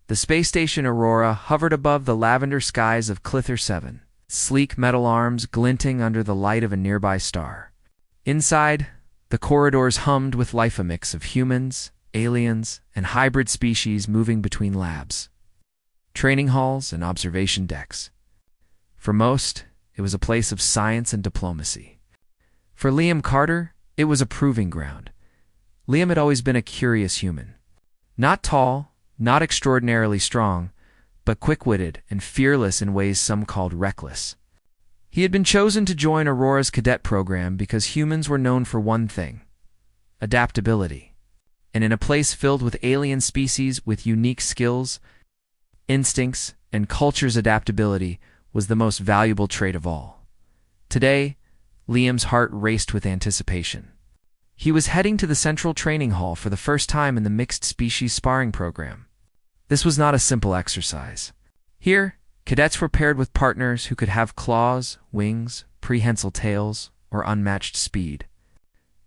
The space station Aurora hovered above the lavender skies of Clither 7, sleek metal arms glinting under the light of a nearby star. Inside, the corridors hummed with life, a mix of humans, aliens, and hybrid species moving between labs, training halls, and observation decks. For most, it was a place of science and diplomacy. For Liam Carter, it was a proving ground. Liam had always been a curious human. Not tall, not extraordinarily strong, but quick-witted and fearless in ways some called reckless. He had been chosen to join Aurora's cadet program because humans were known for one thing: adaptability. And in a place filled with alien species with unique skills, instincts, and cultures, adaptability was the most valuable trait of all. Today, Liam's heart raced with anticipation. He was heading to the central training hall for the first time in the mixed species sparring program. This was not a simple exercise. Here, cadets were paired with partners who could have claws, wings, prehensile tails, or unmatched speed.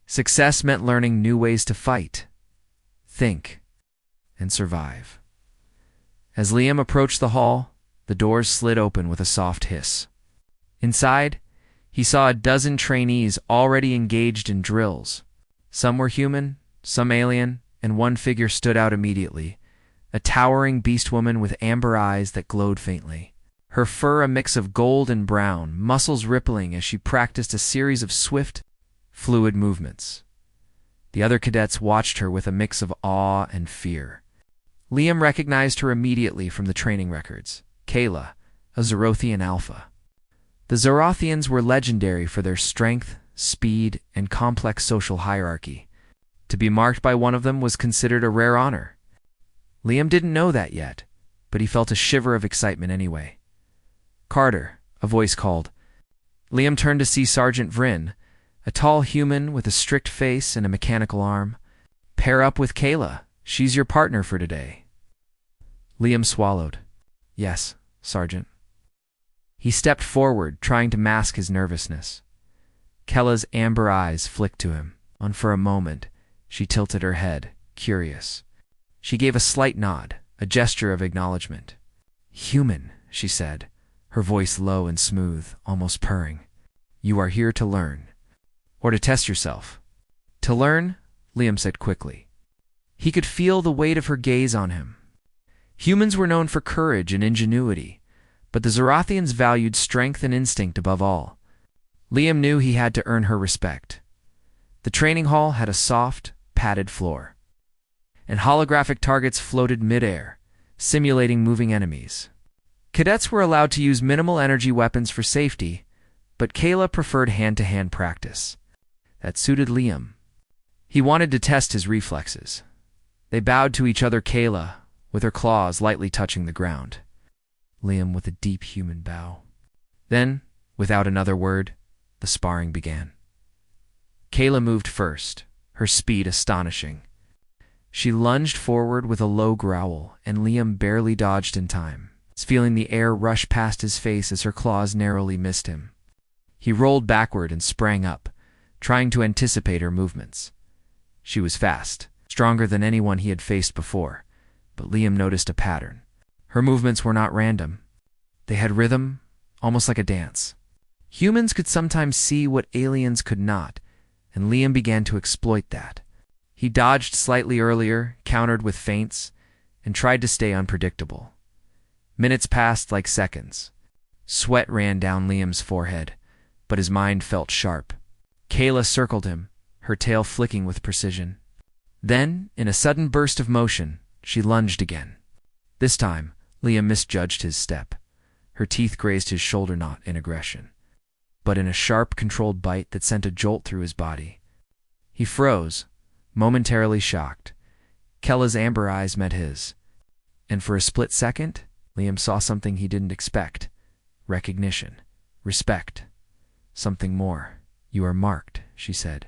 Success meant learning new ways to fight, think, and survive. As Liam approached the hall, the doors slid open with a soft hiss. Inside, he saw a dozen trainees already engaged in drills. Some were human, some alien, and one figure stood out immediately: a towering beast woman with amber eyes that glowed faintly. Her fur a mix of gold and brown, muscles rippling as she practiced a series of swift, fluid movements. The other cadets watched her with a mix of awe and fear. Liam recognized her immediately from the training records: Kayla, a Zorothian alpha. The Zorothians were legendary for their strength, speed, and complex social hierarchy. To be marked by one of them was considered a rare honor. Liam didn't know that yet, but he felt a shiver of excitement anyway. "Carter," a voice called. Liam turned to see Sergeant Vryn, a tall human with a strict face and a mechanical arm. "Pair up with Kayla. She's your partner for today." Liam swallowed. "Yes, Sergeant." He stepped forward, trying to mask his nervousness. Kayla's amber eyes flicked to him, and for a moment, she tilted her head, curious. She gave a slight nod, a gesture of acknowledgement. "Human," she said, her voice low and smooth, almost purring. "You are here to learn. Or to test yourself." "To learn," Liam said quickly. He could feel the weight of her gaze on him. Humans were known for courage and ingenuity, but the Zorothians valued strength and instinct above all. Liam knew he had to earn her respect. The training hall had a soft, padded floor, and holographic targets floated mid-air, simulating moving enemies. Cadets were allowed to use minimal energy weapons for safety, but Kayla preferred hand-to-hand practice. That suited Liam. He wanted to test his reflexes. They bowed to each other, Kayla, with her claws lightly touching the ground. Liam with a deep human bow. Then, without another word, the sparring began. Kayla moved first, her speed astonishing. She lunged forward with a low growl, and Liam barely dodged in time, feeling the air rush past his face as her claws narrowly missed him. He rolled backward and sprang up, trying to anticipate her movements. She was fast, stronger than anyone he had faced before, but Liam noticed a pattern. Her movements were not random. They had rhythm, almost like a dance. Humans could sometimes see what aliens could not, and Liam began to exploit that. He dodged slightly earlier, countered with feints, and tried to stay unpredictable. Minutes passed like seconds. Sweat ran down Liam's forehead, but his mind felt sharp. Kayla circled him, her tail flicking with precision. Then, in a sudden burst of motion, she lunged again. This time, Liam misjudged his step. Her teeth grazed his shoulder knot in aggression, but in a sharp, controlled bite that sent a jolt through his body. He froze, momentarily shocked. Kayla's amber eyes met his, and for a split second, Liam saw something he didn't expect. Recognition. Respect. Something more. "You are marked," she said,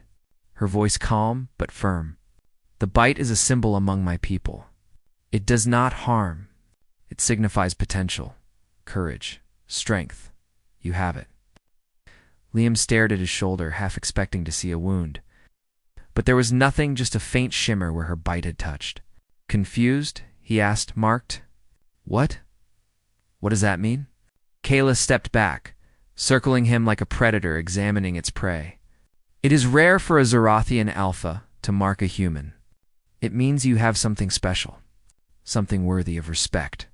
her voice calm but firm. "The bite is a symbol among my people. It does not harm. It signifies potential, courage, strength. You have it." Liam stared at his shoulder, half expecting to see a wound. But there was nothing, just a faint shimmer where her bite had touched. Confused, he asked, "Marked? What? What does that mean? Kayla stepped back, circling him like a predator examining its prey. It is rare for a Zorathian alpha to mark a human. It means you have something special, something worthy of respect.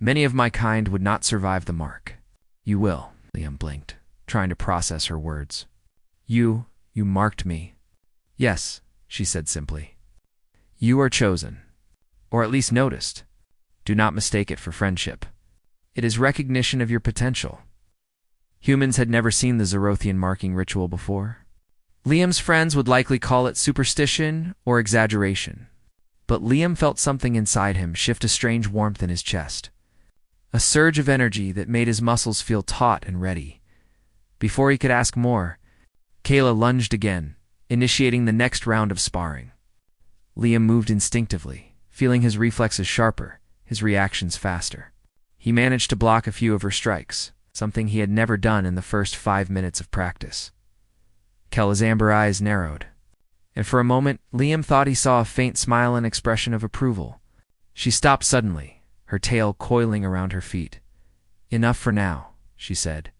Many of my kind would not survive the mark. You will, Liam blinked, trying to process her words. You marked me. Yes, she said simply. You are chosen, or at least noticed. Do not mistake it for friendship. It is recognition of your potential. Humans had never seen the Zorothian marking ritual before. Liam's friends would likely call it superstition or exaggeration. But Liam felt something inside him shift a strange warmth in his chest. A surge of energy that made his muscles feel taut and ready. Before he could ask more, Kayla lunged again, initiating the next round of sparring. Liam moved instinctively, feeling his reflexes sharper, his reactions faster. He managed to block a few of her strikes, something he had never done in the first 5 minutes of practice. Kayla's amber eyes narrowed, and for a moment Liam thought he saw a faint smile and expression of approval. She stopped suddenly, her tail coiling around her feet. Enough for now, she said.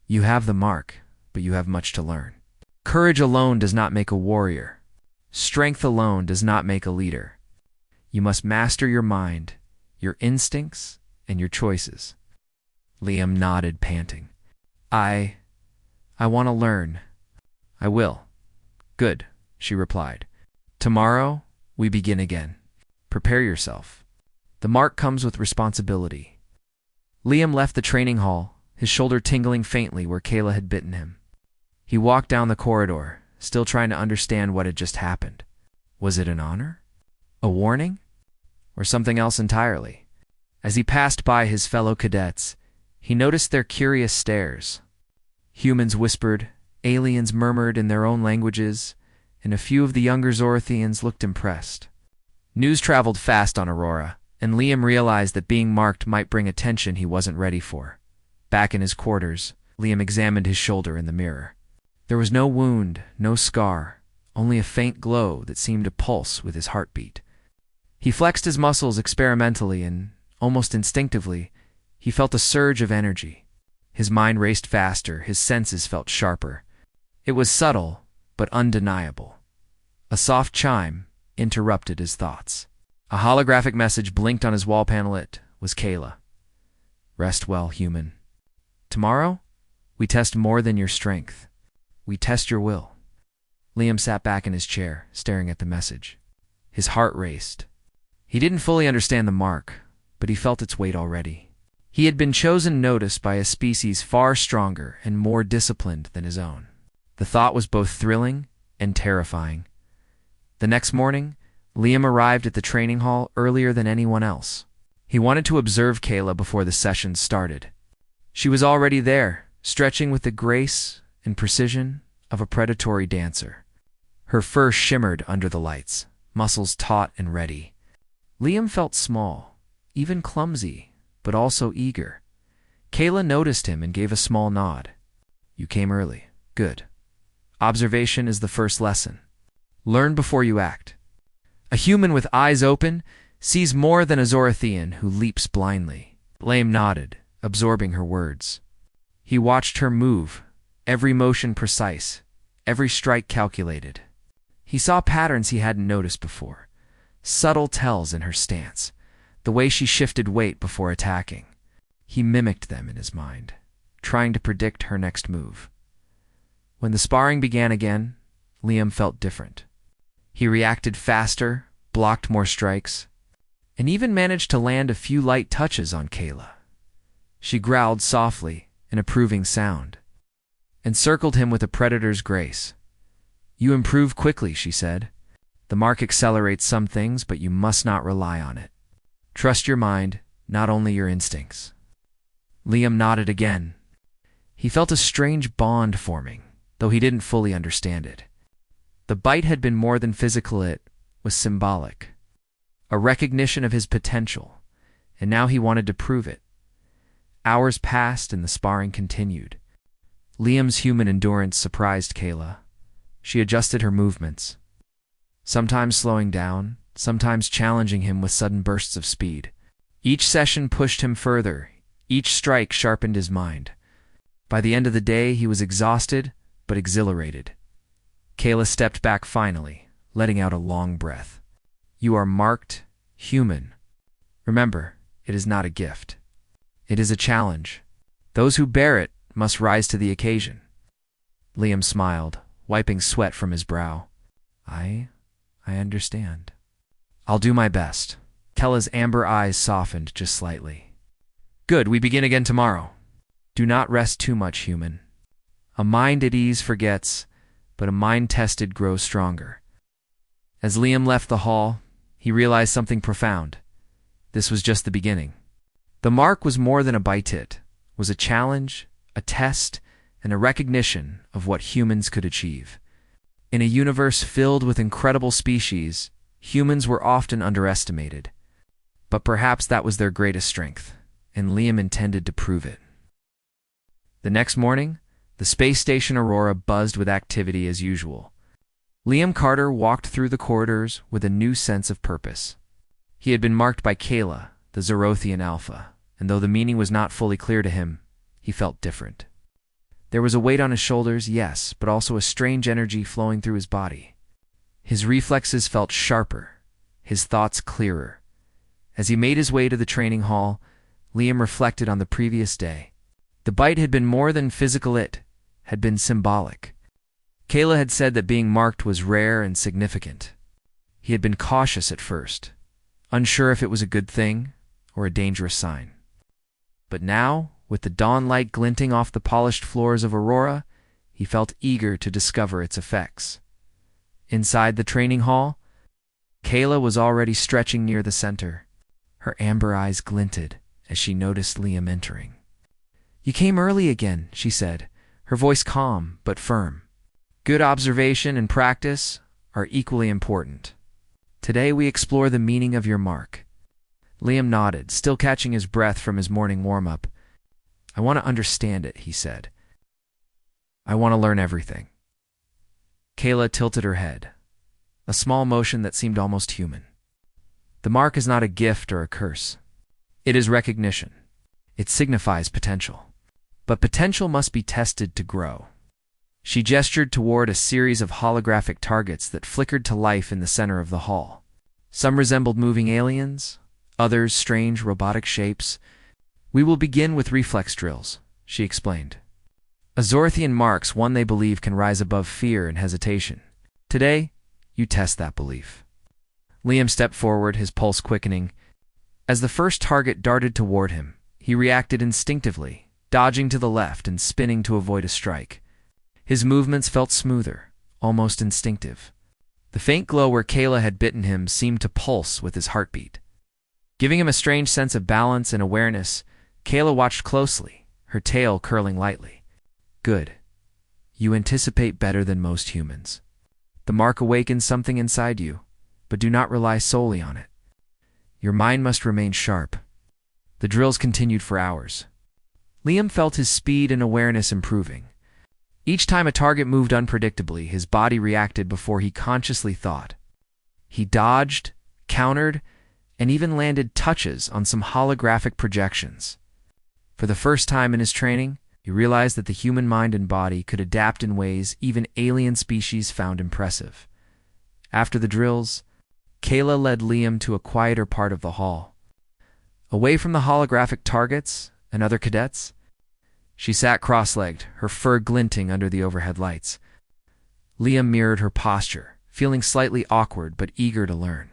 You have the mark, but you have much to learn. Courage alone does not make a warrior. Strength alone does not make a leader. You must master your mind, your instincts, and your choices. Liam nodded, panting. I want to learn. I will. Good, she replied. Tomorrow, we begin again. Prepare yourself. The mark comes with responsibility. Liam left the training hall, his shoulder tingling faintly where Kayla had bitten him. He walked down the corridor, still trying to understand what had just happened. Was it an honor? A warning? Or something else entirely? As he passed by his fellow cadets, he noticed their curious stares. Humans whispered, aliens murmured in their own languages, and a few of the younger Zorothians looked impressed. News traveled fast on Aurora, and Liam realized that being marked might bring attention he wasn't ready for. Back in his quarters, Liam examined his shoulder in the mirror. There was no wound, no scar, only a faint glow that seemed to pulse with his heartbeat. He flexed his muscles experimentally and, almost instinctively, he felt a surge of energy. His mind raced faster, his senses felt sharper. It was subtle, but undeniable. A soft chime interrupted his thoughts. A holographic message blinked on his wall panel. It was Kayla. Rest well, human. Tomorrow, we test more than your strength. We test your will. Liam sat back in his chair, staring at the message. His heart raced. He didn't fully understand the mark, but he felt its weight already. He had been chosen notice by a species far stronger and more disciplined than his own. The thought was both thrilling and terrifying. The next morning, Liam arrived at the training hall earlier than anyone else. He wanted to observe Kayla before the session started. She was already there, stretching with the grace and precision of a predatory dancer. Her fur shimmered under the lights, muscles taut and ready. Liam felt small, even clumsy, but also eager. Kayla noticed him and gave a small nod. You came early. Good. Observation is the first lesson. Learn before you act. A human with eyes open sees more than a Zorothian who leaps blindly. Liam nodded, absorbing her words. He watched her move, every motion precise, every strike calculated. He saw patterns he hadn't noticed before, subtle tells in her stance, the way she shifted weight before attacking. He mimicked them in his mind, trying to predict her next move. When the sparring began again, Liam felt different. He reacted faster, blocked more strikes, and even managed to land a few light touches on Kayla. She growled softly, an approving sound, and circled him with a predator's grace. You improve quickly, she said. The mark accelerates some things, but you must not rely on it. Trust your mind, not only your instincts. Liam nodded again. He felt a strange bond forming, though he didn't fully understand it. The bite had been more than physical, it was symbolic. A recognition of his potential, and now he wanted to prove it. Hours passed and the sparring continued. Liam's human endurance surprised Kayla. She adjusted her movements, sometimes slowing down, sometimes challenging him with sudden bursts of speed. Each session pushed him further. Each strike sharpened his mind. By the end of the day, he was exhausted, but exhilarated. Kayla stepped back finally, letting out a long breath. You are marked human. Remember, it is not a gift. It is a challenge. Those who bear it must rise to the occasion. Liam smiled, wiping sweat from his brow. I understand. I'll do my best. Kayla's amber eyes softened just slightly. Good, we begin again tomorrow. Do not rest too much, human. A mind at ease forgets, but a mind tested grows stronger. As Liam left the hall, he realized something profound. This was just the beginning. The mark was more than a bite hit, was a challenge, a test, and a recognition of what humans could achieve. In a universe filled with incredible species, humans were often underestimated. But perhaps that was their greatest strength, and Liam intended to prove it. The next morning, the space station Aurora buzzed with activity as usual. Liam Carter walked through the corridors with a new sense of purpose. He had been marked by Kayla, the Zerothian Alpha, and though the meaning was not fully clear to him, he felt different. There was a weight on his shoulders, yes, but also a strange energy flowing through his body. His reflexes felt sharper, his thoughts clearer. As he made his way to the training hall, Liam reflected on the previous day. The bite had been more than physical, it had been symbolic. Kayla had said that being marked was rare and significant. He had been cautious at first, unsure if it was a good thing or a dangerous sign. But now, with the dawn light glinting off the polished floors of Aurora, he felt eager to discover its effects. Inside the training hall, Kayla was already stretching near the center. Her amber eyes glinted as she noticed Liam entering. You came early again, she said, her voice calm but firm. Good observation and practice are equally important. Today we explore the meaning of your mark. Liam nodded, still catching his breath from his morning warm-up. I want to understand it, he said. I want to learn everything. Kayla tilted her head, a small motion that seemed almost human. The mark is not a gift or a curse. It is recognition. It signifies potential. But potential must be tested to grow. She gestured toward a series of holographic targets that flickered to life in the center of the hall. Some resembled moving aliens, others strange robotic shapes. We will begin with reflex drills, she explained. Azorthian marks one they believe can rise above fear and hesitation. Today, you test that belief. Liam stepped forward, his pulse quickening. As the first target darted toward him, he reacted instinctively, dodging to the left and spinning to avoid a strike. His movements felt smoother, almost instinctive. The faint glow where Kayla had bitten him seemed to pulse with his heartbeat. Giving him a strange sense of balance and awareness, Kayla watched closely, her tail curling lightly. Good. You anticipate better than most humans. The mark awakens something inside you, but do not rely solely on it. Your mind must remain sharp. The drills continued for hours. Liam felt his speed and awareness improving. Each time a target moved unpredictably, his body reacted before he consciously thought. He dodged, countered, and even landed touches on some holographic projections. For the first time in his training, he realized that the human mind and body could adapt in ways even alien species found impressive. After the drills, Kayla led Liam to a quieter part of the hall. Away from the holographic targets and other cadets, she sat cross-legged, her fur glinting under the overhead lights. Liam mirrored her posture, feeling slightly awkward but eager to learn.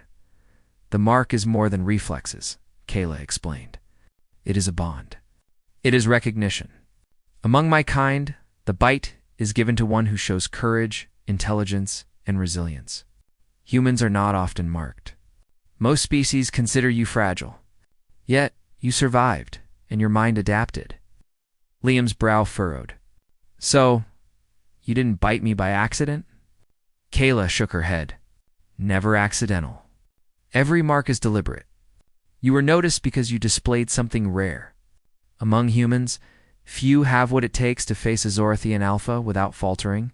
The mark is more than reflexes, Kayla explained. It is a bond. It is recognition. Among my kind, the bite is given to one who shows courage, intelligence, and resilience. Humans are not often marked. Most species consider you fragile. Yet, you survived, and your mind adapted. Liam's brow furrowed. So, you didn't bite me by accident? Kayla shook her head. Never accidental. Every mark is deliberate. You were noticed because you displayed something rare. Among humans, few have what it takes to face a Zorthian Alpha without faltering.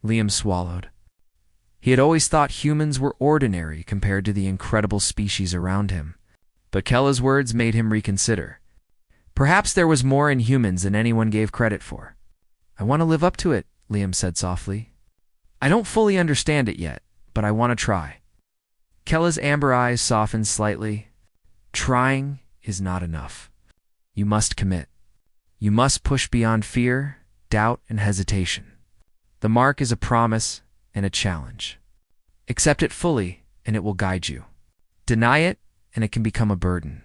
Liam swallowed. He had always thought humans were ordinary compared to the incredible species around him. But Kella's words made him reconsider. Perhaps there was more in humans than anyone gave credit for. "I want to live up to it," Liam said softly. "I don't fully understand it yet, but I want to try." Kella's amber eyes softened slightly. Trying is not enough. You must commit. You must push beyond fear, doubt, and hesitation. The mark is a promise and a challenge. Accept it fully, and it will guide you. Deny it, and it can become a burden.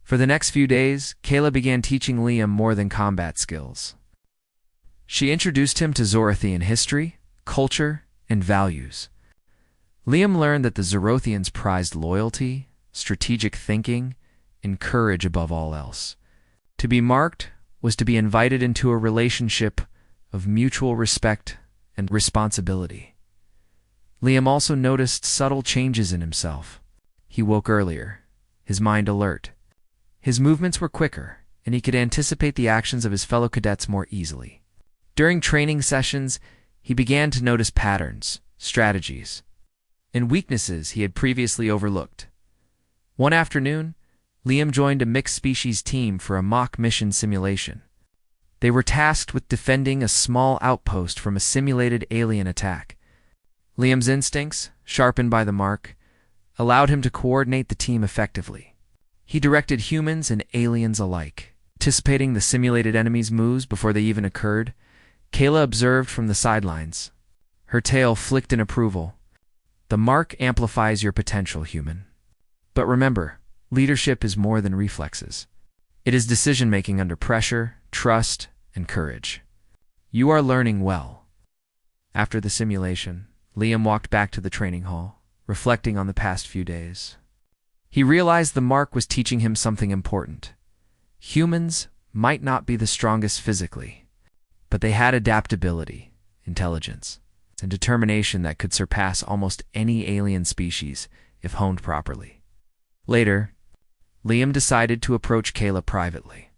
For the next few days, Kayla began teaching Liam more than combat skills. She introduced him to Zorothian history, culture, and values. Liam learned that the Zorothians prized loyalty, strategic thinking, and courage above all else. To be marked was to be invited into a relationship of mutual respect and responsibility. Liam also noticed subtle changes in himself. He woke earlier, his mind alert. His movements were quicker, and he could anticipate the actions of his fellow cadets more easily. During training sessions, he began to notice patterns, strategies, and weaknesses he had previously overlooked. One afternoon, Liam joined a mixed-species team for a mock mission simulation. They were tasked with defending a small outpost from a simulated alien attack. Liam's instincts, sharpened by the mark, allowed him to coordinate the team effectively. He directed humans and aliens alike. Anticipating the simulated enemy's moves before they even occurred, Kayla observed from the sidelines. Her tail flicked in approval. The mark amplifies your potential, human. But remember, leadership is more than reflexes. It is decision-making under pressure, trust, and courage. You are learning well. After the simulation, Liam walked back to the training hall, reflecting on the past few days. He realized the mark was teaching him something important. Humans might not be the strongest physically, but they had adaptability, intelligence, and determination that could surpass almost any alien species if honed properly. Later, Liam decided to approach Kayla privately.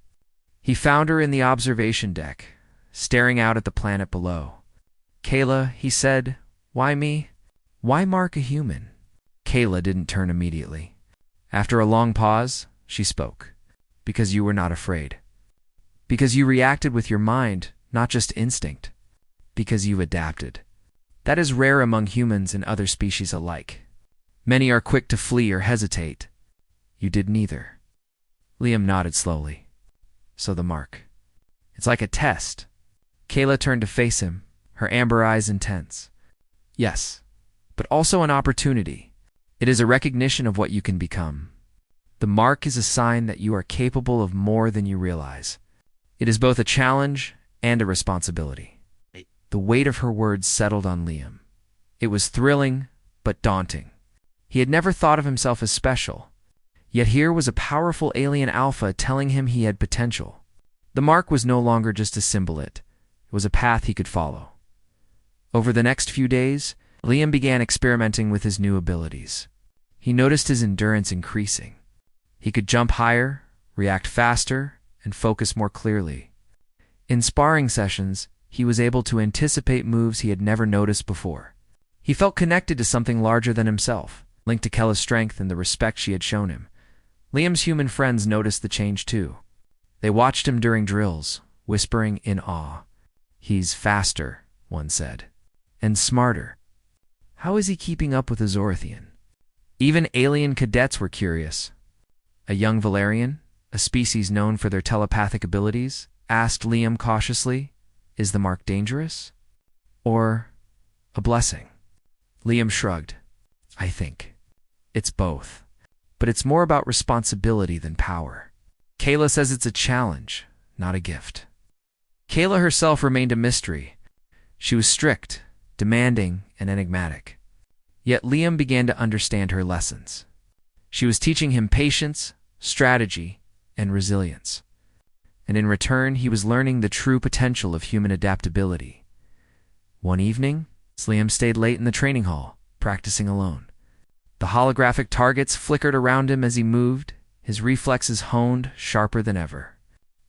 He found her in the observation deck, staring out at the planet below. "Kayla," he said, "why me? Why mark a human?" Kayla didn't turn immediately. After a long pause, she spoke. "Because you were not afraid. Because you reacted with your mind, not just instinct. Because you adapted. That is rare among humans and other species alike. Many are quick to flee or hesitate. You did neither." Liam nodded slowly. "So the mark. It's like a test." Kayla turned to face him, her amber eyes intense. "Yes, but also an opportunity. It is a recognition of what you can become. The mark is a sign that you are capable of more than you realize. It is both a challenge and a responsibility." The weight of her words settled on Liam. It was thrilling, but daunting. He had never thought of himself as special. Yet here was a powerful alien alpha telling him he had potential. The mark was no longer just a symbol, it was a path he could follow. Over the next few days, Liam began experimenting with his new abilities. He noticed his endurance increasing. He could jump higher, react faster, and focus more clearly. In sparring sessions, he was able to anticipate moves he had never noticed before. He felt connected to something larger than himself, linked to Kella's strength and the respect she had shown him. Liam's human friends noticed the change too. They watched him during drills, whispering in awe. "He's faster," one said, "and smarter. How is he keeping up with a Zorothian?" Even alien cadets were curious. A young Valerian, a species known for their telepathic abilities, asked Liam cautiously, "Is the mark dangerous? Or a blessing?" Liam shrugged. "I think it's both. But it's more about responsibility than power. Kayla says it's a challenge, not a gift." Kayla herself remained a mystery. She was strict, demanding, and enigmatic. Yet Liam began to understand her lessons. She was teaching him patience, strategy, and resilience. And in return, he was learning the true potential of human adaptability. One evening, Liam stayed late in the training hall, practicing alone. The holographic targets flickered around him as he moved, his reflexes honed, sharper than ever.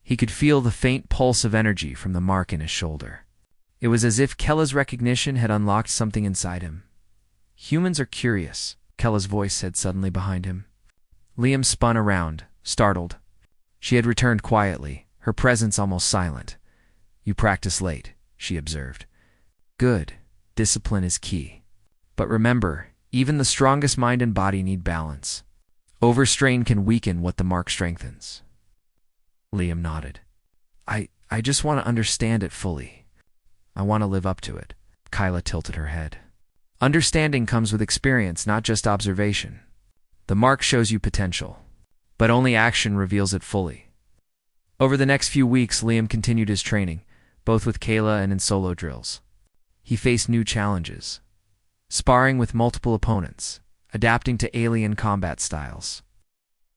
He could feel the faint pulse of energy from the mark in his shoulder. It was as if Kella's recognition had unlocked something inside him. "Humans are curious," Kella's voice said suddenly behind him. Liam spun around, startled. She had returned quietly, her presence almost silent. "You practice late," she observed. "Good. Discipline is key. But remember, even the strongest mind and body need balance. Overstrain can weaken what the mark strengthens." Liam nodded. I just want to understand it fully. I want to live up to it." Kyla tilted her head. "Understanding comes with experience, not just observation. The mark shows you potential, but only action reveals it fully." Over the next few weeks, Liam continued his training, both with Kayla and in solo drills. He faced new challenges, sparring with multiple opponents, adapting to alien combat styles,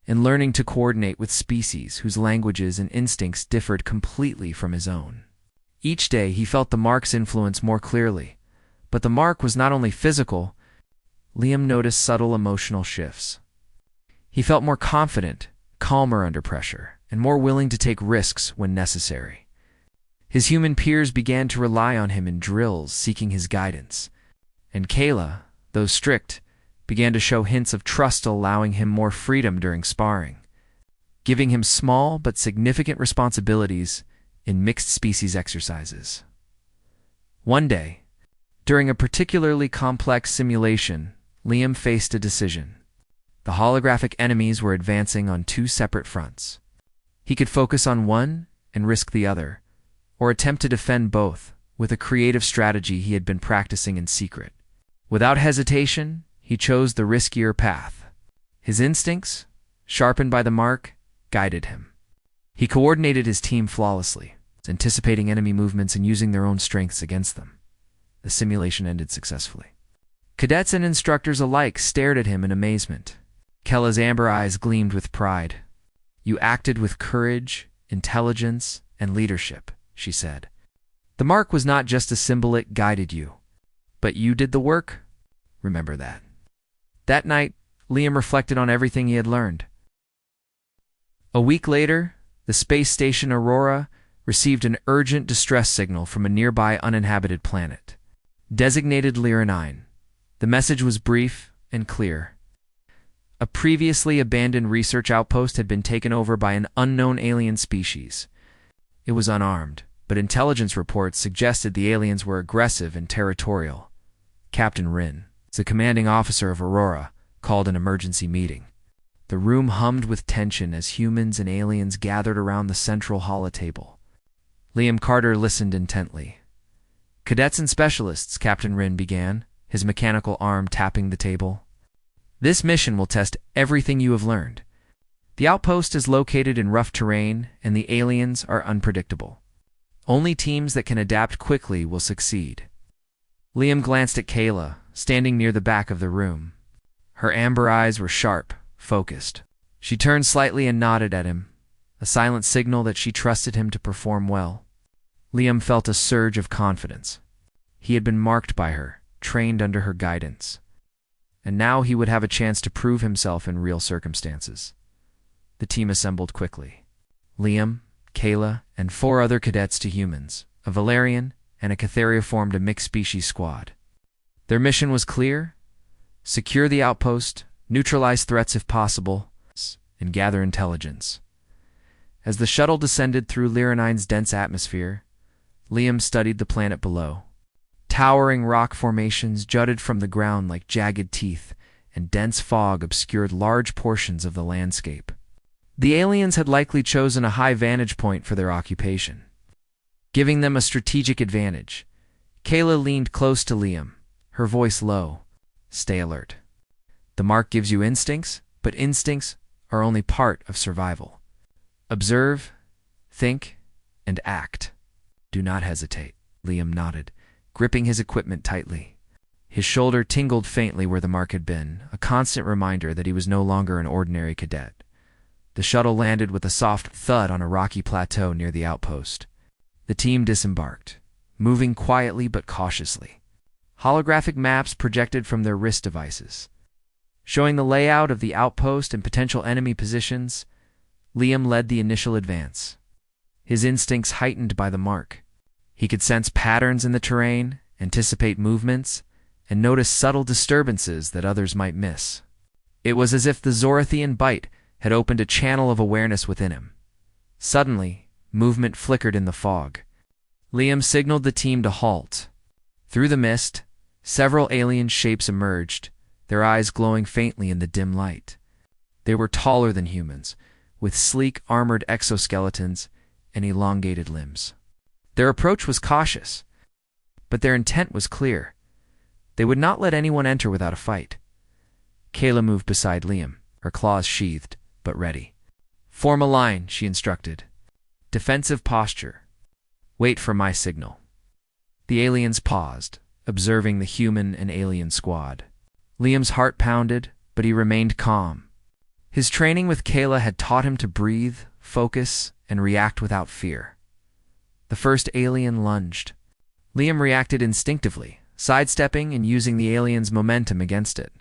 and learning to coordinate with species whose languages and instincts differed completely from his own. Each day he felt the mark's influence more clearly, but the mark was not only physical. Liam noticed subtle emotional shifts. He felt more confident, calmer under pressure, and more willing to take risks when necessary. His human peers began to rely on him in drills, seeking his guidance, and Kayla, though strict, began to show hints of trust, allowing him more freedom during sparring, giving him small but significant responsibilities in mixed-species exercises. One day, during a particularly complex simulation, Liam faced a decision. The holographic enemies were advancing on two separate fronts. He could focus on one and risk the other, or attempt to defend both with a creative strategy he had been practicing in secret. Without hesitation, he chose the riskier path. His instincts, sharpened by the mark, guided him. He coordinated his team flawlessly, anticipating enemy movements and using their own strengths against them. The simulation ended successfully. Cadets and instructors alike stared at him in amazement. Kella's amber eyes gleamed with pride. "You acted with courage, intelligence, and leadership," she said. "The mark was not just a symbol, it guided you. But you did the work. Remember that." That night, Liam reflected on everything he had learned. A week later, the space station Aurora received an urgent distress signal from a nearby uninhabited planet, designated Lyra 9. The message was brief and clear. A previously abandoned research outpost had been taken over by an unknown alien species. It was unarmed, but intelligence reports suggested the aliens were aggressive and territorial. Captain Rin, the commanding officer of Aurora, called an emergency meeting. The room hummed with tension as humans and aliens gathered around the central holotable. Liam Carter listened intently. "Cadets and specialists," Captain Rin began, his mechanical arm tapping the table. "This mission will test everything you have learned. The outpost is located in rough terrain, and the aliens are unpredictable. Only teams that can adapt quickly will succeed." Liam glanced at Kayla, standing near the back of the room. Her amber eyes were sharp, focused. She turned slightly and nodded at him, a silent signal that she trusted him to perform well. Liam felt a surge of confidence. He had been marked by her, trained under her guidance, and now he would have a chance to prove himself in real circumstances. The team assembled quickly. Liam, Kayla, and 4 other cadets to humans, a Valerian, and a Catheria formed a mixed-species squad. Their mission was clear: secure the outpost, neutralize threats if possible, and gather intelligence. As the shuttle descended through Lyra 9's dense atmosphere, Liam studied the planet below. Towering rock formations jutted from the ground like jagged teeth, and dense fog obscured large portions of the landscape. The aliens had likely chosen a high vantage point for their occupation, giving them a strategic advantage. Kayla leaned close to Liam, her voice low. "Stay alert. The mark gives you instincts, but instincts are only part of survival. Observe, think, and act. Do not hesitate." Liam nodded, gripping his equipment tightly. His shoulder tingled faintly where the mark had been, a constant reminder that he was no longer an ordinary cadet. The shuttle landed with a soft thud on a rocky plateau near the outpost. The team disembarked, moving quietly but cautiously. Holographic maps projected from their wrist devices, showing the layout of the outpost and potential enemy positions. Liam led the initial advance, his instincts heightened by the mark. He could sense patterns in the terrain, anticipate movements, and notice subtle disturbances that others might miss. It was as if the Zorathian bite had opened a channel of awareness within him. Suddenly, movement flickered in the fog. Liam signaled the team to halt. Through the mist, several alien shapes emerged, their eyes glowing faintly in the dim light. They were taller than humans, with sleek, armored exoskeletons and elongated limbs. Their approach was cautious, but their intent was clear. They would not let anyone enter without a fight. Kayla moved beside Liam, her claws sheathed, but ready. "Form a line," she instructed. "Defensive posture. Wait for my signal." The aliens paused, observing the human and alien squad. Liam's heart pounded, but he remained calm. His training with Kayla had taught him to breathe, focus, and react without fear. The first alien lunged. Liam reacted instinctively, sidestepping and using the alien's momentum against it.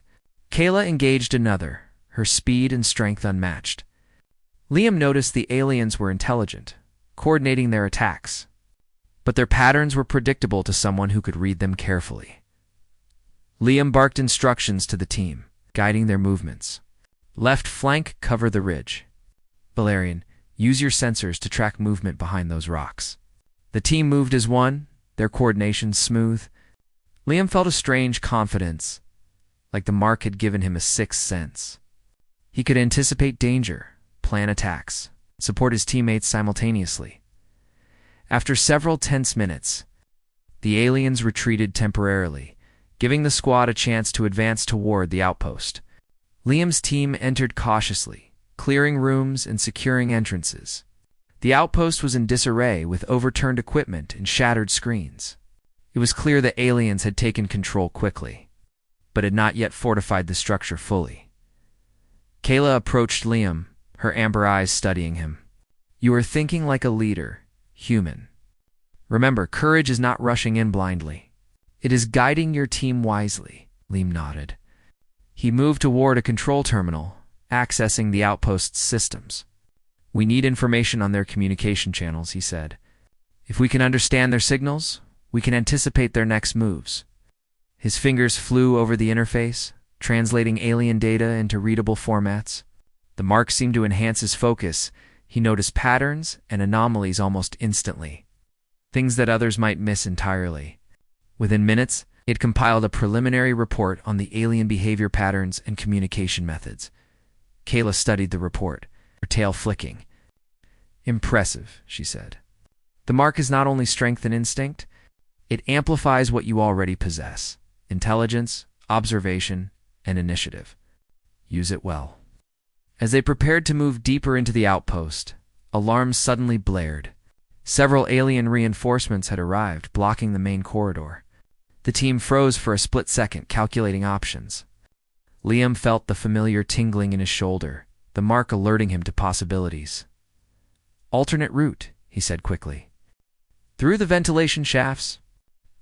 Kayla engaged another, her speed and strength unmatched. Liam noticed the aliens were intelligent, coordinating their attacks, but their patterns were predictable to someone who could read them carefully. Liam barked instructions to the team, guiding their movements. "Left flank, cover the ridge. Valerian, use your sensors to track movement behind those rocks." The team moved as one, their coordination smooth. Liam felt a strange confidence, like the mark had given him a sixth sense. He could anticipate danger, plan attacks, support his teammates simultaneously. After several tense minutes, the aliens retreated temporarily, giving the squad a chance to advance toward the outpost. Liam's team entered cautiously, clearing rooms and securing entrances. The outpost was in disarray with overturned equipment and shattered screens. It was clear the aliens had taken control quickly, but had not yet fortified the structure fully. Kayla approached Liam, her amber eyes studying him. "You are thinking like a leader, human. Remember, courage is not rushing in blindly. It is guiding your team wisely." Liam nodded. He moved toward a control terminal, accessing the outpost's systems. "We need information on their communication channels," he said. "If we can understand their signals, we can anticipate their next moves." His fingers flew over the interface, translating alien data into readable formats. The mark seemed to enhance his focus. He noticed patterns and anomalies almost instantly, things that others might miss entirely. Within minutes, it compiled a preliminary report on the alien behavior patterns and communication methods. Kayla studied the report, her tail flicking. "Impressive," she said. "The mark is not only strength and instinct, it amplifies what you already possess: intelligence, observation, and initiative. Use it well." As they prepared to move deeper into the outpost, alarms suddenly blared. Several alien reinforcements had arrived, blocking the main corridor. The team froze for a split second, calculating options. Liam felt the familiar tingling in his shoulder, the mark alerting him to possibilities. "Alternate route," he said quickly. "Through the ventilation shafts.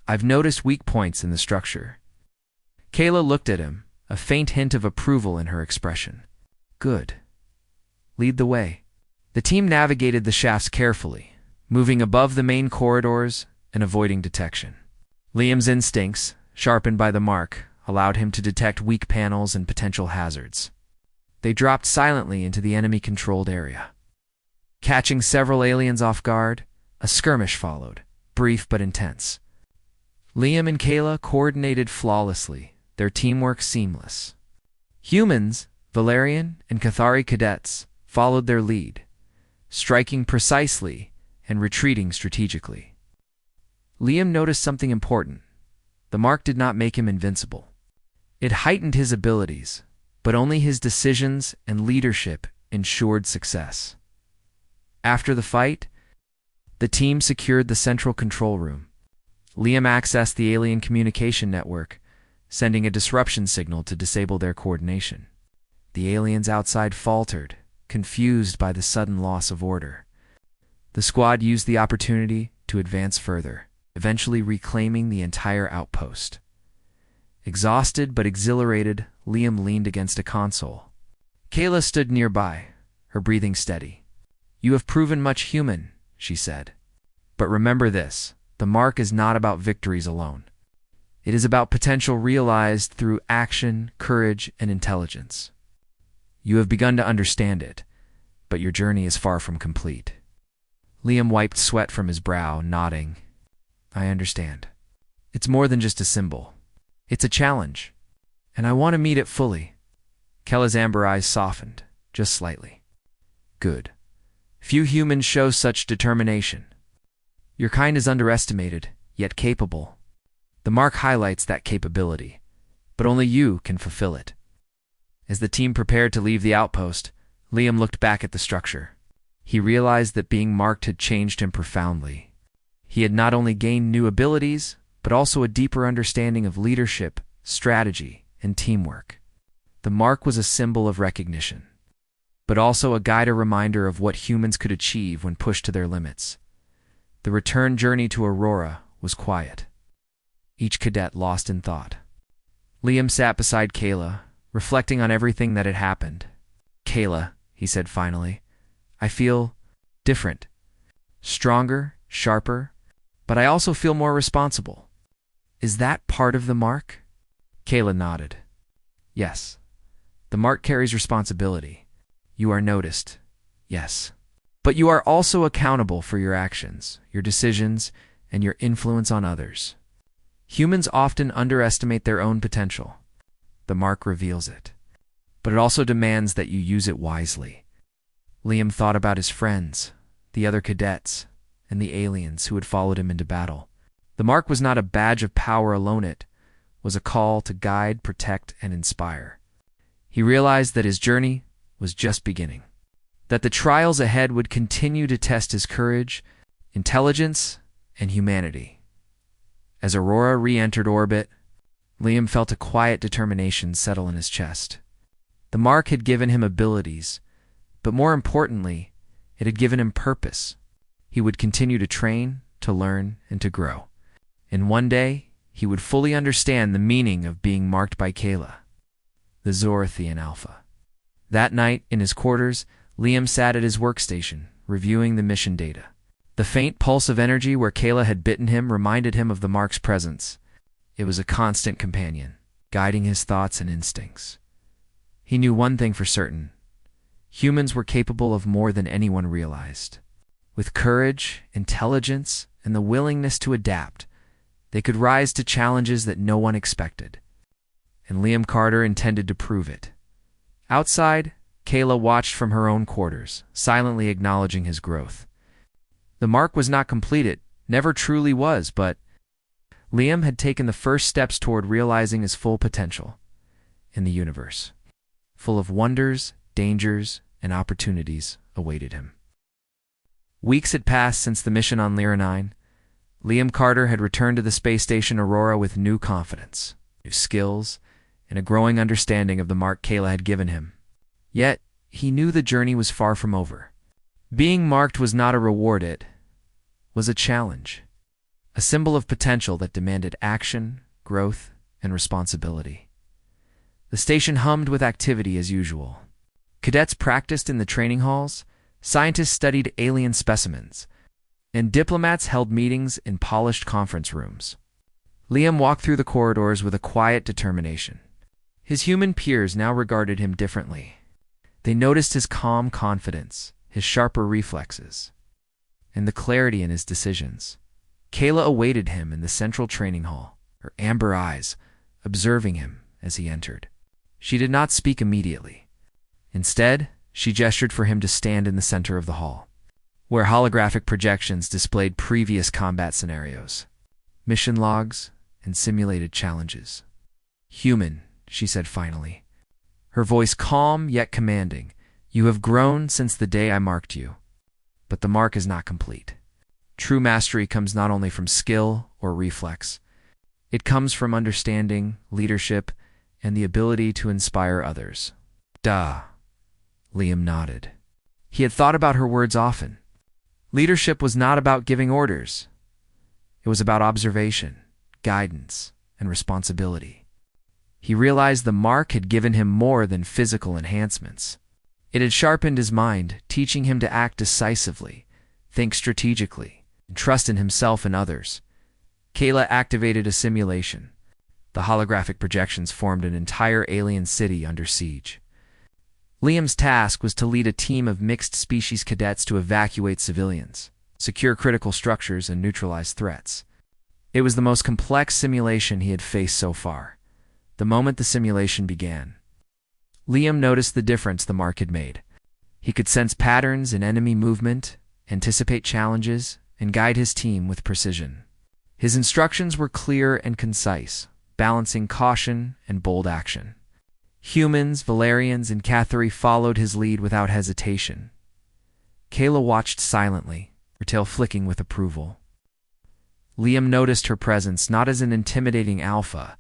I've noticed weak points in the structure." Kayla looked at him, a faint hint of approval in her expression. "Good. Lead the way." The team navigated the shafts carefully, moving above the main corridors and avoiding detection. Liam's instincts, sharpened by the mark, allowed him to detect weak panels and potential hazards. They dropped silently into the enemy-controlled area. Catching several aliens off guard, a skirmish followed, brief but intense. Liam and Kayla coordinated flawlessly, their teamwork seamless. Humans, Valerian and Cathari cadets, followed their lead, striking precisely and retreating strategically. Liam noticed something important. The mark did not make him invincible. It heightened his abilities, but only his decisions and leadership ensured success. After the fight, the team secured the central control room. Liam accessed the alien communication network, sending a disruption signal to disable their coordination. The aliens outside faltered, confused by the sudden loss of order. The squad used the opportunity to advance further, eventually reclaiming the entire outpost. Exhausted but exhilarated, Liam leaned against a console. Kayla stood nearby, her breathing steady. "You have proven much human," she said. "But remember this, the mark is not about victories alone. It is about potential realized through action, courage, and intelligence. You have begun to understand it, but your journey is far from complete. Liam wiped sweat from his brow, nodding. I understand. It's more than just a symbol. It's a challenge, and I want to meet it fully. Kella's amber eyes softened, just slightly. Good. Few humans show such determination. Your kind is underestimated, yet capable. The mark highlights that capability, but only you can fulfill it. As the team prepared to leave the outpost, Liam looked back at the structure. He realized that being marked had changed him profoundly. He had not only gained new abilities, but also a deeper understanding of leadership, strategy, and teamwork. The mark was a symbol of recognition, but also a guide, a reminder of what humans could achieve when pushed to their limits. The return journey to Aurora was quiet. Each cadet lost in thought. Liam sat beside Kayla, reflecting on everything that had happened. Kayla, he said finally, I feel different. Stronger, sharper, but I also feel more responsible. Is that part of the mark? Kayla nodded. Yes. The mark carries responsibility. You are noticed. Yes. But you are also accountable for your actions, your decisions, and your influence on others. Humans often underestimate their own potential. The mark reveals it. But it also demands that you use it wisely. Liam thought about his friends, the other cadets, and the aliens who had followed him into battle. The mark was not a badge of power alone, it was a call to guide, protect, and inspire. He realized that his journey was just beginning, that the trials ahead would continue to test his courage, intelligence, and humanity. As Aurora re-entered orbit, Liam felt a quiet determination settle in his chest. The mark had given him abilities, but more importantly, it had given him purpose. He would continue to train, to learn, and to grow. And one day, he would fully understand the meaning of being marked by Kayla, the Zorathian Alpha. That night, in his quarters, Liam sat at his workstation, reviewing the mission data. The faint pulse of energy where Kayla had bitten him reminded him of the mark's presence. It was a constant companion, guiding his thoughts and instincts. He knew one thing for certain. Humans were capable of more than anyone realized. With courage, intelligence, and the willingness to adapt, they could rise to challenges that no one expected. And Liam Carter intended to prove it. Outside, Kayla watched from her own quarters, silently acknowledging his growth. The mark was not completed, never truly was, but Liam had taken the first steps toward realizing his full potential in the universe. Full of wonders, dangers, and opportunities awaited him. Weeks had passed since the mission on Lyra 9. Liam Carter had returned to the space station Aurora with new confidence, new skills, and a growing understanding of the mark Kayla had given him. Yet, he knew the journey was far from over. Being marked was not a reward, it was a challenge, a symbol of potential that demanded action, growth, and responsibility. The station hummed with activity as usual. Cadets practiced in the training halls, scientists studied alien specimens, and diplomats held meetings in polished conference rooms. Liam walked through the corridors with a quiet determination. His human peers now regarded him differently. They noticed his calm confidence, his sharper reflexes, and the clarity in his decisions. Kayla awaited him in the central training hall, her amber eyes observing him as he entered. She did not speak immediately. Instead, she gestured for him to stand in the center of the hall, where holographic projections displayed previous combat scenarios, mission logs, and simulated challenges. Human, she said finally, her voice calm yet commanding. You have grown since the day I marked you, but the mark is not complete. True mastery comes not only from skill or reflex. It comes from understanding, leadership, and the ability to inspire others. Duh. Liam nodded. He had thought about her words often. Leadership was not about giving orders. It was about observation, guidance, and responsibility. He realized the mark had given him more than physical enhancements. It had sharpened his mind, teaching him to act decisively, think strategically, and trust in himself and others. Kayla activated a simulation. The holographic projections formed an entire alien city under siege. Liam's task was to lead a team of mixed-species cadets to evacuate civilians, secure critical structures, and neutralize threats. It was the most complex simulation he had faced so far. The moment the simulation began, Liam noticed the difference the mark had made. He could sense patterns in enemy movement, anticipate challenges, and guide his team with precision. His instructions were clear and concise, balancing caution and bold action. Humans, Valerians, and Cathari followed his lead without hesitation. Kayla watched silently, her tail flicking with approval. Liam noticed her presence not as an intimidating alpha,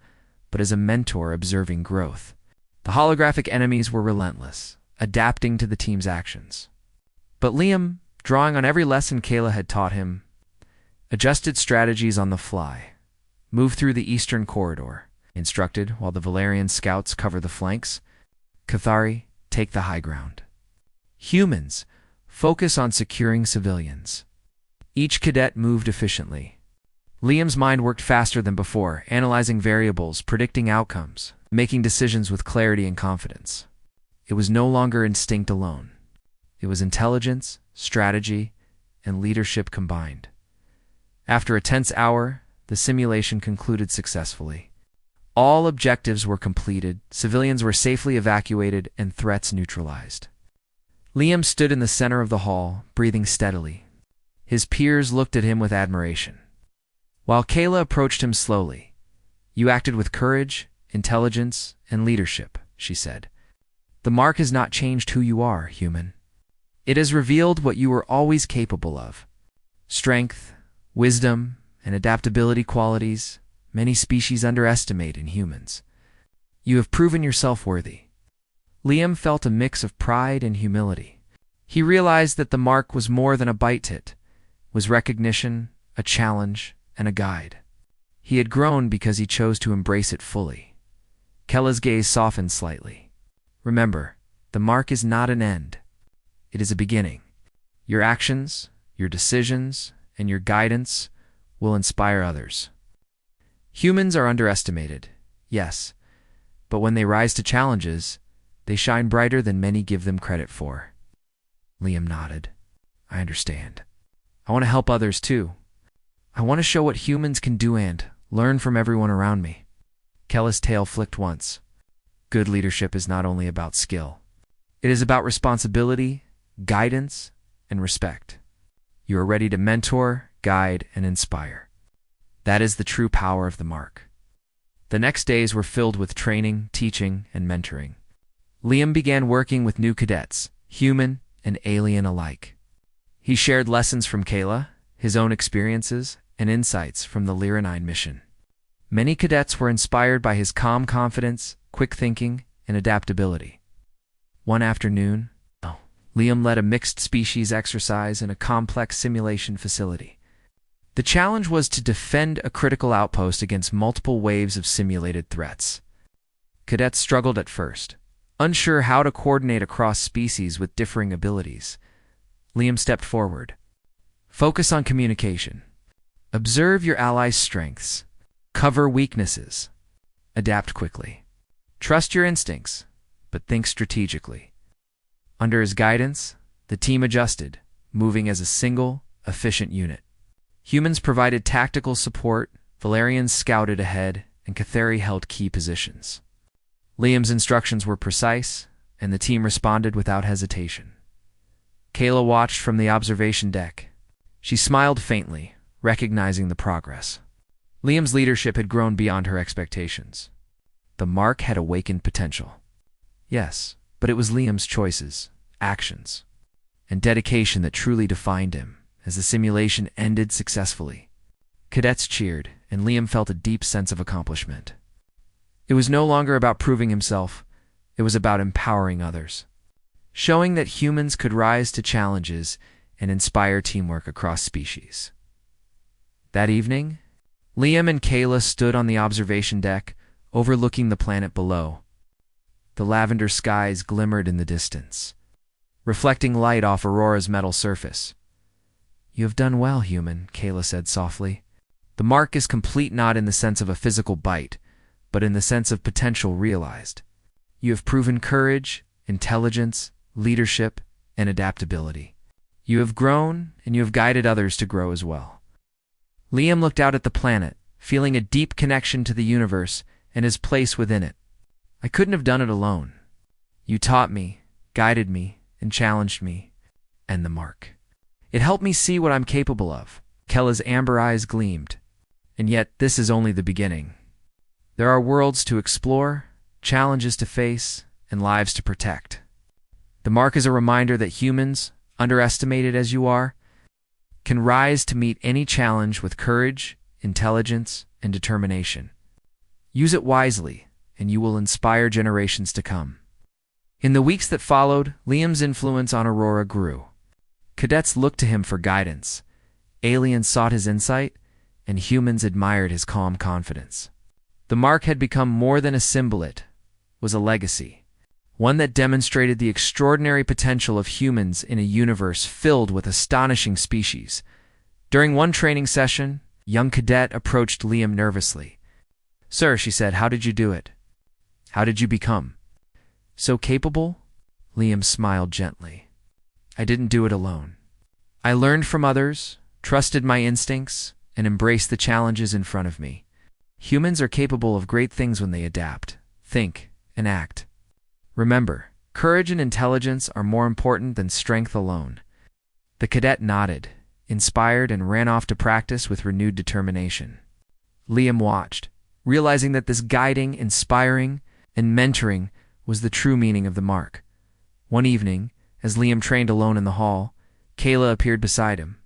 but as a mentor observing growth. The holographic enemies were relentless, adapting to the team's actions. But Liam, drawing on every lesson Kayla had taught him, adjusted strategies on the fly, moved through the eastern corridor, instructed while the Valerian scouts cover the flanks. Cathari, take the high ground. Humans, focus on securing civilians. Each cadet moved efficiently. Liam's mind worked faster than before, analyzing variables, predicting outcomes, making decisions with clarity and confidence. It was no longer instinct alone. It was intelligence, strategy, and leadership combined. After a tense hour, the simulation concluded successfully. All objectives were completed, civilians were safely evacuated, and threats neutralized. Liam stood in the center of the hall, breathing steadily. His peers looked at him with admiration. While Kayla approached him slowly, "You acted with courage, intelligence, and leadership," she said. "The mark has not changed who you are, human. It has revealed what you were always capable of. Strength, wisdom, and adaptability qualities many species underestimate in humans. You have proven yourself worthy." Liam felt a mix of pride and humility. He realized that the mark was more than a bite tit, was recognition, a challenge, and a guide. He had grown because he chose to embrace it fully. Kella's gaze softened slightly. "Remember, the mark is not an end. It is a beginning. Your actions, your decisions, and your guidance will inspire others. Humans are underestimated, yes, but when they rise to challenges, they shine brighter than many give them credit for." Liam nodded. "I understand. I want to help others too. I want to show what humans can do and learn from everyone around me." Kella's tail flicked once. Good leadership is not only about skill. It is about responsibility, guidance, and respect. You are ready to mentor, guide, and inspire. That is the true power of the mark. The next days were filled with training, teaching, and mentoring. Liam began working with new cadets, human and alien alike. He shared lessons from Kayla, his own experiences, and insights from the Lyranine mission. Many cadets were inspired by his calm confidence, quick thinking, and adaptability. One afternoon, Liam led a mixed-species exercise in a complex simulation facility. The challenge was to defend a critical outpost against multiple waves of simulated threats. Cadets struggled at first, unsure how to coordinate across species with differing abilities. Liam stepped forward. "Focus on communication. Observe your allies' strengths. Cover weaknesses. Adapt quickly. Trust your instincts, but think strategically." Under his guidance, the team adjusted, moving as a single, efficient unit. Humans provided tactical support, Valerians scouted ahead, and Cathari held key positions. Liam's instructions were precise, and the team responded without hesitation. Kayla watched from the observation deck. She smiled faintly, recognizing the progress. Liam's leadership had grown beyond her expectations. The mark had awakened potential. Yes, but it was Liam's choices, actions, and dedication that truly defined him as the simulation ended successfully. Cadets cheered, and Liam felt a deep sense of accomplishment. It was no longer about proving himself, it was about empowering others, showing that humans could rise to challenges and inspire teamwork across species. That evening, Liam and Kayla stood on the observation deck, overlooking the planet below. The lavender skies glimmered in the distance, reflecting light off Aurora's metal surface. "You have done well, human," Kayla said softly. "The mark is complete not in the sense of a physical bite, but in the sense of potential realized. You have proven courage, intelligence, leadership, and adaptability. You have grown, and you have guided others to grow as well. Liam looked out at the planet, feeling a deep connection to the universe and his place within it. I couldn't have done it alone. You taught me, guided me, and challenged me, and the mark. It helped me see what I'm capable of. Kella's amber eyes gleamed. And yet, this is only the beginning. There are worlds to explore, challenges to face, and lives to protect. The mark is a reminder that humans, underestimated as you are, can rise to meet any challenge with courage, intelligence, and determination. Use it wisely, and you will inspire generations to come. In the weeks that followed, Liam's influence on Aurora grew. Cadets looked to him for guidance, aliens sought his insight, and humans admired his calm confidence. The mark had become more than a symbol, it was a legacy, one that demonstrated the extraordinary potential of humans in a universe filled with astonishing species. During one training session, a young cadet approached Liam nervously. "Sir," she said, "how did you do it? How did you become so capable?" Liam smiled gently. "I didn't do it alone. I learned from others, trusted my instincts, and embraced the challenges in front of me. Humans are capable of great things when they adapt, think, and act. Remember, courage and intelligence are more important than strength alone." The cadet nodded, inspired, and ran off to practice with renewed determination. Liam watched, realizing that this guiding, inspiring, and mentoring was the true meaning of the mark. One evening, as Liam trained alone in the hall, Kayla appeared beside him.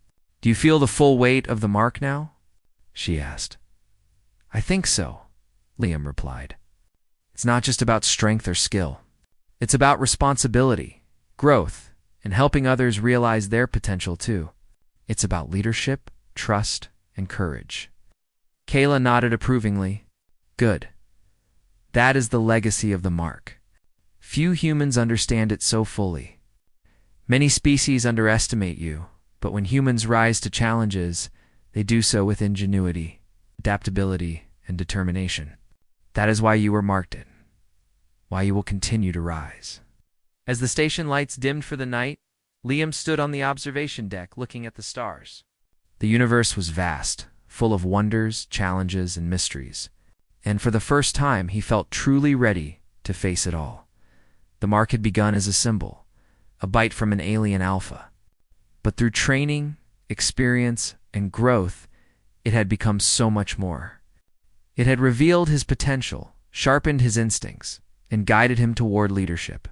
"Do you feel the full weight of the mark now?" she asked. "I think so," Liam replied. "It's not just about strength or skill. It's about responsibility, growth, and helping others realize their potential too. It's about leadership, trust, and courage." Kayla nodded approvingly. "Good. That is the legacy of the mark. Few humans understand it so fully. Many species underestimate you, but when humans rise to challenges, they do so with ingenuity, adaptability, and determination. That is why you were marked it, why you will continue to rise." As the station lights dimmed for the night, Liam stood on the observation deck looking at the stars. The universe was vast, full of wonders, challenges, and mysteries, and for the first time he felt truly ready to face it all. The mark had begun as a symbol, a bite from an alien alpha. But through training, experience, and growth, it had become so much more. It had revealed his potential, sharpened his instincts, and guided him toward leadership.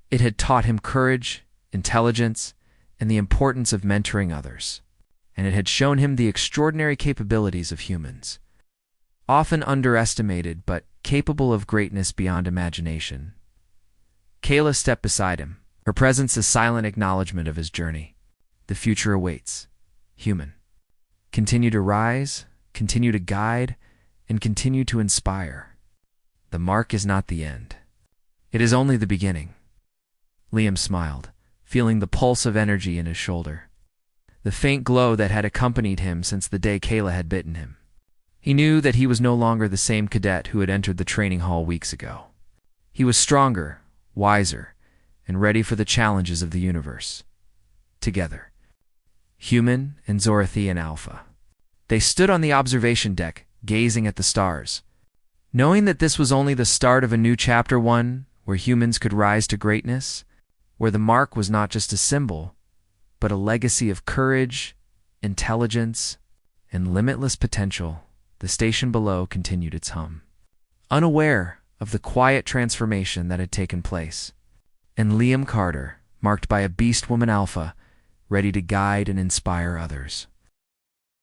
It had taught him courage, intelligence, and the importance of mentoring others. And it had shown him the extraordinary capabilities of humans. Often underestimated, but capable of greatness beyond imagination. Kayla stepped beside him, her presence a silent acknowledgement of his journey. The future awaits. Human. Continue to rise, continue to guide, and continue to inspire. The mark is not the end. It is only the beginning. Liam smiled, feeling the pulse of energy in his shoulder, the faint glow that had accompanied him since the day Kayla had bitten him. He knew that he was no longer the same cadet who had entered the training hall weeks ago. He was stronger, wiser, and ready for the challenges of the universe. Together, Human and Zorathian Alpha. They stood on the observation deck, gazing at the stars, knowing that this was only the start of a new chapter, one where humans could rise to greatness, where the mark was not just a symbol, but a legacy of courage, intelligence, and limitless potential. The station below continued its hum, unaware of the quiet transformation that had taken place. And Liam Carter, marked by a beast woman Alpha, ready to guide and inspire others.